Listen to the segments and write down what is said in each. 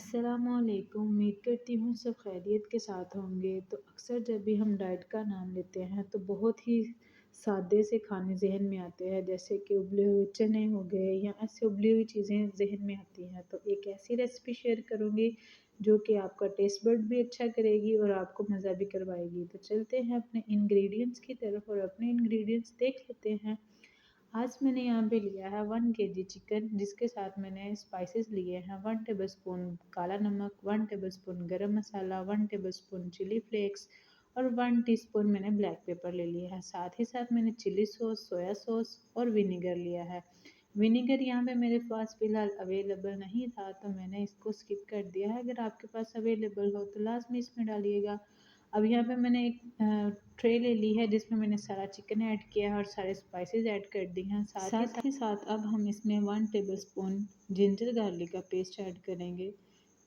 अस्सलामुअलैकुम। उम्मीद करती हूँ सब खैरियत के साथ होंगे। तो अक्सर जब भी हम डाइट का नाम लेते हैं तो बहुत ही सादे से खाने जहन में आते हैं, जैसे कि उबले हुए चने हो गए या ऐसे उबली हुई चीज़ें जहन में आती हैं। तो एक ऐसी रेसिपी शेयर करूँगी जो कि आपका टेस्ट बड भी अच्छा करेगी और आपको मज़ा भी करवाएगी। तो चलते हैं अपने इंग्रेडिएंट्स की तरफ और अपने इंग्रेडिएंट्स देख लेते हैं। आज मैंने यहाँ पे लिया है 1 kg चिकन, जिसके साथ मैंने स्पाइसेस लिए हैं 1 टेबलस्पून काला नमक, 1 टेबलस्पून गरम मसाला, 1 टेबलस्पून चिली फ्लेक्स और 1 टीस्पून मैंने ब्लैक पेपर ले लिया है। साथ ही साथ मैंने चिली सॉस, सोया सॉस और विनीगर लिया है। विनीगर यहाँ पे मेरे पास फ़िलहाल अवेलेबल नहीं था तो मैंने इसको स्किप कर दिया है। अगर आपके पास अवेलेबल हो तो लाजमी इसमें डालिएगा। अब यहाँ पे मैंने एक ट्रे ले ली है जिसमें मैंने सारा चिकन ऐड किया है और सारे स्पाइसेस ऐड कर दिए हैं। साथ ही साथ अब हम इसमें 1 टेबलस्पून जिंजर गार्लिक का पेस्ट ऐड करेंगे,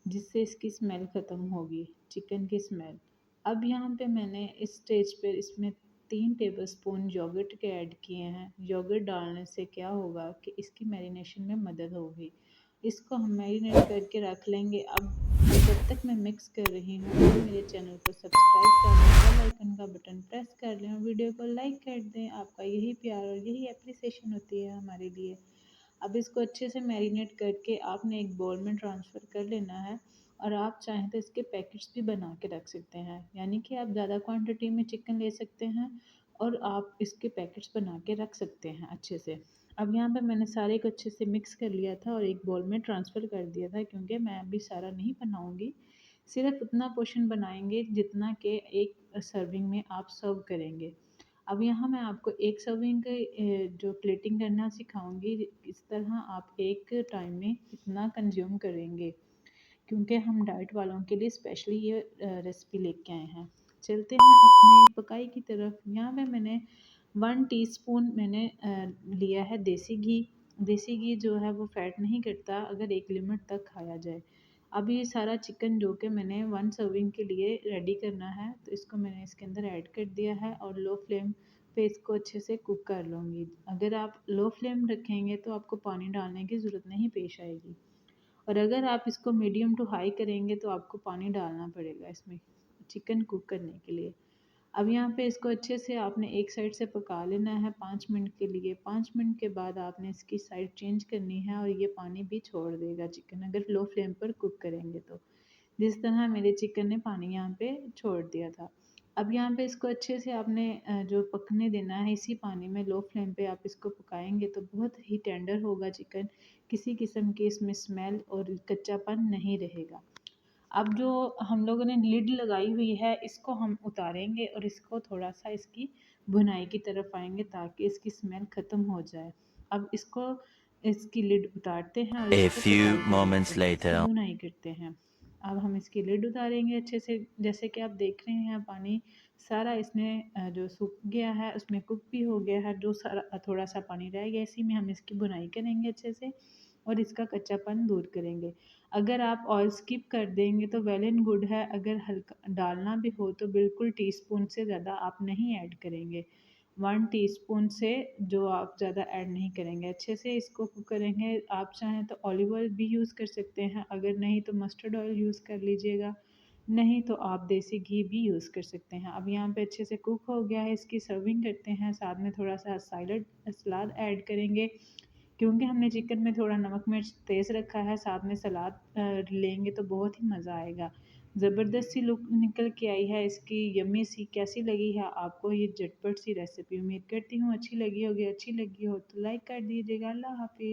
जिससे इसकी स्मेल ख़त्म होगी, चिकन की स्मेल। अब यहाँ पे मैंने इस स्टेज पर इसमें 3 टेबलस्पून योगर्ट के ऐड किए हैं। योगर्ट डालने से क्या होगा कि इसकी मैरिनेशन में मदद होगी। इसको हम मैरिनेट करके रख लेंगे। अब जब तक मैं मिक्स कर रही हूँ, आप मेरे चैनल को सब्सक्राइब कर लें, बेल आइकन का बटन प्रेस कर लें और वीडियो को लाइक कर दें। आपका यही प्यार और यही एप्रिसिएशन होती है हमारे लिए। अब इसको अच्छे से मैरिनेट करके आपने एक बाउल में ट्रांसफ़र कर लेना है और आप चाहें तो इसके पैकेट्स भी बना के रख सकते हैं, यानी कि आप ज़्यादा क्वांटिटी में चिकन ले सकते हैं और आप इसके पैकेट्स बना के रख सकते हैं अच्छे से। अब यहाँ पे मैंने सारे को अच्छे से मिक्स कर लिया था और एक बाउल में ट्रांसफ़र कर दिया था, क्योंकि मैं अभी सारा नहीं बनाऊँगी, सिर्फ उतना पोर्शन बनाएंगे जितना कि एक सर्विंग में आप सर्व करेंगे। अब यहाँ मैं आपको एक सर्विंग जो प्लेटिंग करना सिखाऊंगी, इस तरह आप एक टाइम में इतना कंज्यूम करेंगे, क्योंकि हम डाइट वालों के लिए स्पेशली ये रेसिपी लेके आए हैं। चलते हैं अपनी पकाई की तरफ। यहाँ पे मैंने 1 टीस्पून मैंने लिया है देसी घी। देसी घी जो है वो फैट नहीं करता अगर एक लिमिट तक खाया जाए। अब ये सारा चिकन जो कि मैंने 1 सर्विंग के लिए रेडी करना है, तो इसको मैंने इसके अंदर ऐड कर दिया है और लो फ्लेम पे इसको अच्छे से कुक कर लूँगी। अगर आप लो फ्लेम रखेंगे तो आपको पानी डालने की ज़रूरत नहीं पेश आएगी, और अगर आप इसको मीडियम टू हाई करेंगे तो आपको पानी डालना पड़ेगा इसमें चिकन कुक करने के लिए। अब यहाँ पे इसको अच्छे से आपने एक साइड से पका लेना है 5 मिनट के लिए। 5 मिनट के बाद आपने इसकी साइड चेंज करनी है और ये पानी भी छोड़ देगा चिकन, अगर लो फ्लेम पर कुक करेंगे तो। जिस तरह मेरे चिकन ने पानी यहाँ पे छोड़ दिया था। अब यहाँ पे इसको अच्छे से आपने जो पकने देना है इसी पानी में, लो फ्लेम पे आप इसको पकाएंगे तो बहुत ही टेंडर होगा चिकन, किसी किस्म की इसमें स्मेल और कच्चापन नहीं रहेगा। अब जो हम लोगों ने लिड लगाई हुई है इसको हम उतारेंगे और इसको थोड़ा सा इसकी भुनाई की तरफ आएंगे ताकि इसकी स्मेल ख़त्म हो जाए। अब इसको इसकी लिड उतारते हैं और A इसको few पकाई के लिए moments थोड़ी सी later. भुनाई करते हैं। अब हम इसकी लिड उतारेंगे अच्छे से, जैसे कि आप देख रहे हैं पानी सारा इसमें जो सूख गया है उसमें कुक भी हो गया है। जो सारा थोड़ा सा पानी रह गया इसी में हम इसकी भुनाई करेंगे अच्छे से और इसका कच्चापन दूर करेंगे। अगर आप ऑयल स्किप कर देंगे तो वेल एंड गुड है, अगर हल्का डालना भी हो तो बिल्कुल टीस्पून से ज़्यादा आप नहीं ऐड करेंगे। 1 टीस्पून से जो आप ज़्यादा ऐड नहीं करेंगे। अच्छे से इसको कुक करेंगे। आप चाहें तो ऑलिव ऑयल भी यूज़ कर सकते हैं, अगर नहीं तो मस्टर्ड ऑयल यूज़ कर लीजिएगा, नहीं तो आप देसी घी भी यूज़ कर सकते हैं। अब यहाँ पे अच्छे से कुक हो गया है, इसकी सर्विंग करते हैं। साथ में थोड़ा सा सलाद ऐड करेंगे, क्योंकि हमने चिकन में थोड़ा नमक मिर्च तेज़ रखा है। साथ में सलाद लेंगे तो बहुत ही मज़ा आएगा। ज़बरदस्त सी लुक निकल के आई है इसकी, यम्मी सी। कैसी लगी है आपको ये झटपट सी रेसिपी? उम्मीद करती हूँ अच्छी लगी होगी। अच्छी लगी हो तो लाइक कर दीजिएगा। अल्लाह हाफिज़।